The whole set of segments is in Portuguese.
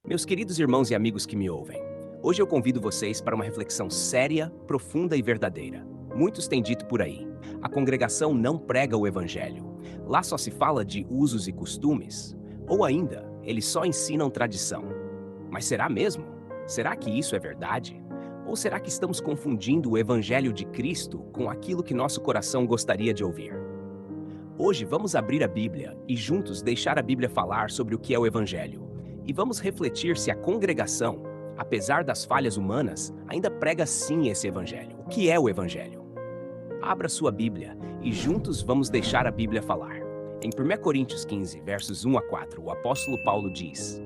Meus queridos irmãos e amigos que me ouvem, hoje eu convido vocês para uma reflexão séria, profunda e verdadeira. Muitos têm dito por aí: a congregação não prega o evangelho. Lá só se fala de usos e costumes. Ou ainda, eles só ensinam tradição. Mas será mesmo? Será que isso é verdade? Ou será que estamos confundindo o evangelho de Cristo com aquilo que nosso coração gostaria de ouvir? Hoje vamos abrir a Bíblia e juntos deixar a Bíblia falar sobre o que é o evangelho. E vamos refletir se a congregação, apesar das falhas humanas, ainda prega sim esse evangelho. O que é o evangelho? Abra sua Bíblia e juntos vamos deixar a Bíblia falar. Em 1 Coríntios 15, versos 1 a 4, o apóstolo Paulo diz: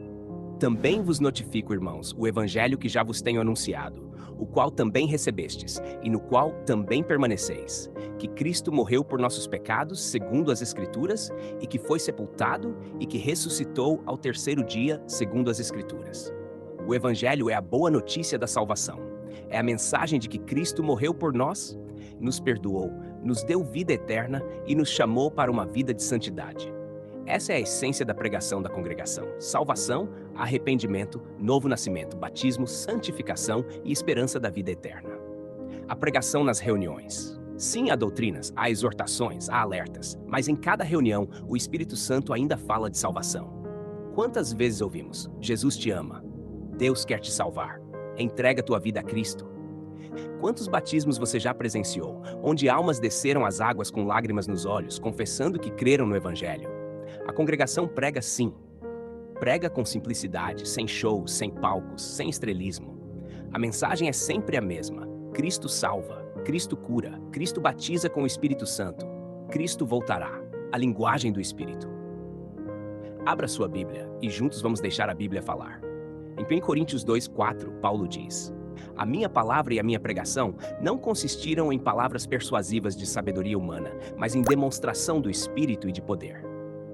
Também vos notifico, irmãos, o evangelho que já vos tenho anunciado, o qual também recebestes, e no qual também permaneceis, que Cristo morreu por nossos pecados, segundo as Escrituras, e que foi sepultado, e que ressuscitou ao terceiro dia, segundo as Escrituras. O evangelho é a boa notícia da salvação. É a mensagem de que Cristo morreu por nós, nos perdoou, nos deu vida eterna e nos chamou para uma vida de santidade. Essa é a essência da pregação da congregação: salvação, arrependimento, novo nascimento, batismo, santificação e esperança da vida eterna. A pregação nas reuniões. Sim, há doutrinas, há exortações, há alertas, mas em cada reunião o Espírito Santo ainda fala de salvação. Quantas vezes ouvimos: Jesus te ama, Deus quer te salvar, entrega tua vida a Cristo? Quantos batismos você já presenciou, onde almas desceram as águas com lágrimas nos olhos, confessando que creram no Evangelho? A congregação prega sim. Prega com simplicidade, sem shows, sem palcos, sem estrelismo. A mensagem é sempre a mesma: Cristo salva, Cristo cura, Cristo batiza com o Espírito Santo, Cristo voltará. A linguagem do Espírito. Abra sua Bíblia e juntos vamos deixar a Bíblia falar. Em 1 Coríntios 2:4, Paulo diz: A minha palavra e a minha pregação não consistiram em palavras persuasivas de sabedoria humana, mas em demonstração do Espírito e de poder.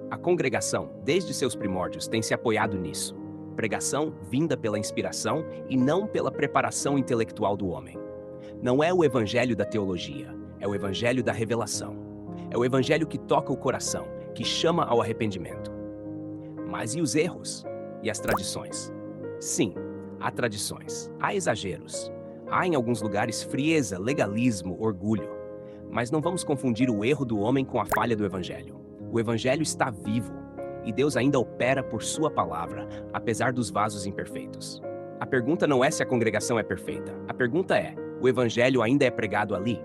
A congregação, desde seus primórdios, tem se apoiado nisso. Pregação vinda pela inspiração e não pela preparação intelectual do homem. Não é o evangelho da teologia, é o evangelho da revelação. É o evangelho que toca o coração, que chama ao arrependimento. Mas e os erros? E as tradições? Sim, há tradições, há exageros. Há em alguns lugares frieza, legalismo, orgulho. Mas não vamos confundir o erro do homem com a falha do evangelho. O evangelho está vivo e Deus ainda opera por sua palavra, apesar dos vasos imperfeitos. A pergunta não é se a congregação é perfeita. A pergunta é: o evangelho ainda é pregado ali?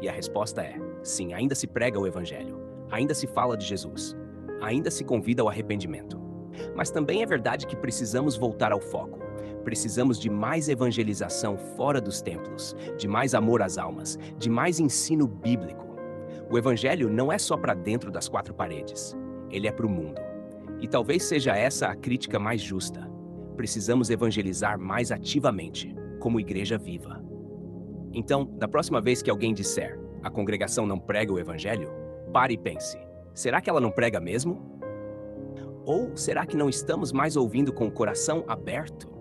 E a resposta é: sim, ainda se prega o evangelho. Ainda se fala de Jesus. Ainda se convida ao arrependimento. Mas também é verdade que precisamos voltar ao foco. Precisamos de mais evangelização fora dos templos, de mais amor às almas, de mais ensino bíblico. O evangelho não é só para dentro das quatro paredes, ele é para o mundo. E talvez seja essa a crítica mais justa. Precisamos evangelizar mais ativamente, como igreja viva. Então, da próxima vez que alguém disser: a congregação não prega o evangelho, pare e pense: será que ela não prega mesmo? Ou será que não estamos mais ouvindo com o coração aberto?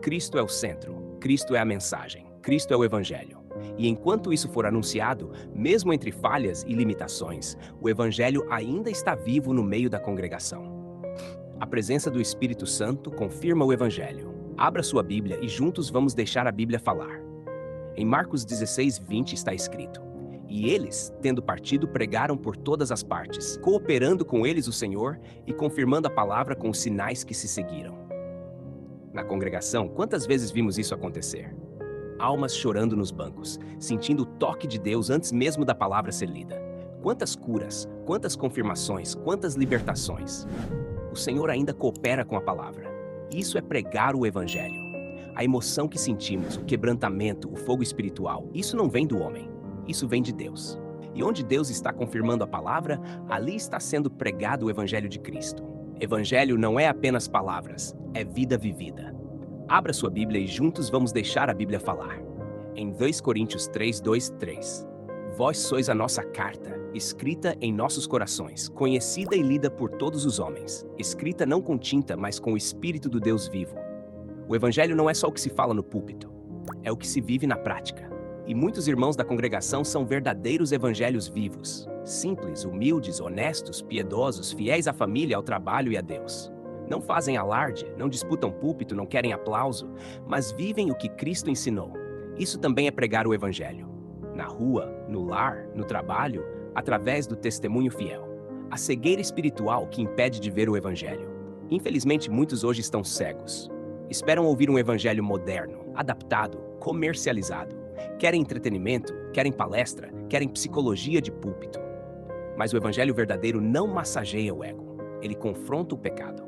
Cristo é o centro, Cristo é a mensagem, Cristo é o evangelho. E enquanto isso for anunciado, mesmo entre falhas e limitações, o evangelho ainda está vivo no meio da congregação. A presença do Espírito Santo confirma o evangelho. Abra sua Bíblia e juntos vamos deixar a Bíblia falar. Em Marcos 16:20 está escrito: E eles, tendo partido, pregaram por todas as partes, cooperando com eles o Senhor e confirmando a palavra com os sinais que se seguiram. Na congregação, quantas vezes vimos isso acontecer? Almas chorando nos bancos, sentindo o toque de Deus antes mesmo da palavra ser lida. Quantas curas, quantas confirmações, quantas libertações. O Senhor ainda coopera com a palavra. Isso é pregar o evangelho. A emoção que sentimos, o quebrantamento, o fogo espiritual, isso não vem do homem, isso vem de Deus. E onde Deus está confirmando a palavra, ali está sendo pregado o evangelho de Cristo. Evangelho não é apenas palavras, é vida vivida. Abra sua Bíblia e juntos vamos deixar a Bíblia falar. Em 2 Coríntios 3:2-3. Vós sois a nossa carta, escrita em nossos corações, conhecida e lida por todos os homens, escrita não com tinta, mas com o Espírito do Deus vivo. O evangelho não é só o que se fala no púlpito, é o que se vive na prática. E muitos irmãos da congregação são verdadeiros evangelhos vivos, simples, humildes, honestos, piedosos, fiéis à família, ao trabalho e a Deus. Não fazem alarde, não disputam púlpito, não querem aplauso, mas vivem o que Cristo ensinou. Isso também é pregar o Evangelho. Na rua, no lar, no trabalho, através do testemunho fiel. A cegueira espiritual que impede de ver o Evangelho. Infelizmente, muitos hoje estão cegos. Esperam ouvir um Evangelho moderno, adaptado, comercializado. Querem entretenimento, querem palestra, querem psicologia de púlpito. Mas o Evangelho verdadeiro não massageia o ego. Ele confronta o pecado.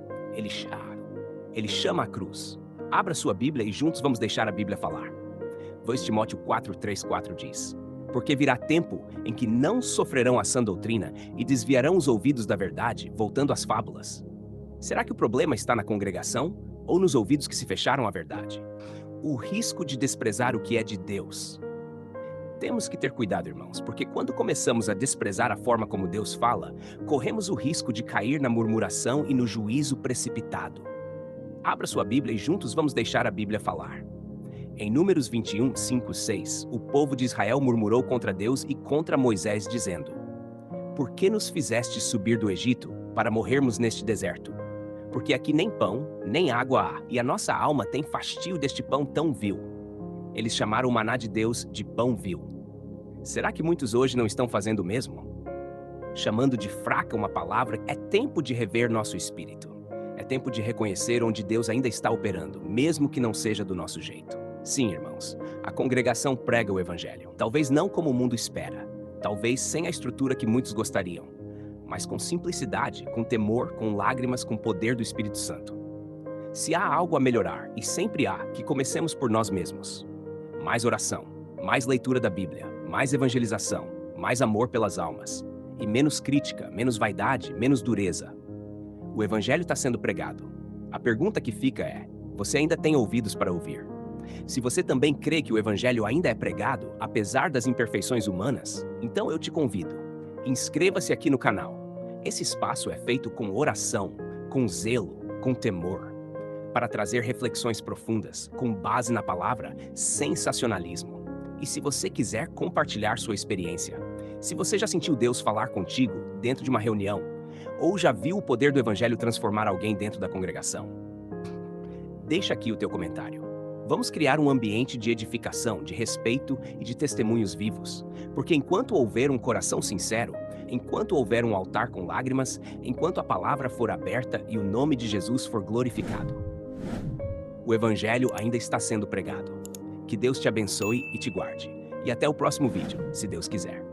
Ele chama a cruz. Abra sua Bíblia e juntos vamos deixar a Bíblia falar. 2 Timóteo 4:3-4 diz: Porque virá tempo em que não sofrerão a sã doutrina e desviarão os ouvidos da verdade, voltando às fábulas. Será que o problema está na congregação ou nos ouvidos que se fecharam à verdade? O risco de desprezar o que é de Deus. Temos que ter cuidado, irmãos, porque quando começamos a desprezar a forma como Deus fala, corremos o risco de cair na murmuração e no juízo precipitado. Abra sua Bíblia e juntos vamos deixar a Bíblia falar. Em Números 21, 5, 6, o povo de Israel murmurou contra Deus e contra Moisés, dizendo: Por que nos fizeste subir do Egito para morrermos neste deserto? Porque aqui nem pão, nem água há, e a nossa alma tem fastio deste pão tão vil. Eles chamaram o maná de Deus de pão vil. Será que muitos hoje não estão fazendo o mesmo? Chamando de fraca uma palavra, é tempo de rever nosso espírito. É tempo de reconhecer onde Deus ainda está operando, mesmo que não seja do nosso jeito. Sim, irmãos, a congregação prega o Evangelho. Talvez não como o mundo espera, talvez sem a estrutura que muitos gostariam, mas com simplicidade, com temor, com lágrimas, com poder do Espírito Santo. Se há algo a melhorar, e sempre há, que comecemos por nós mesmos. Mais oração, mais leitura da Bíblia, mais evangelização, mais amor pelas almas, e menos crítica, menos vaidade, menos dureza. O Evangelho está sendo pregado. A pergunta que fica é: você ainda tem ouvidos para ouvir? Se você também crê que o Evangelho ainda é pregado, apesar das imperfeições humanas, então eu te convido. Inscreva-se aqui no canal. Esse espaço é feito com oração, com zelo, com temor, para trazer reflexões profundas, com base na palavra, sensacionalismo. E se você quiser compartilhar sua experiência, se você já sentiu Deus falar contigo dentro de uma reunião, ou já viu o poder do Evangelho transformar alguém dentro da congregação, deixa aqui o teu comentário. Vamos criar um ambiente de edificação, de respeito e de testemunhos vivos, porque enquanto houver um coração sincero, enquanto houver um altar com lágrimas, enquanto a palavra for aberta e o nome de Jesus for glorificado, o Evangelho ainda está sendo pregado. Que Deus te abençoe e te guarde. E até o próximo vídeo, se Deus quiser.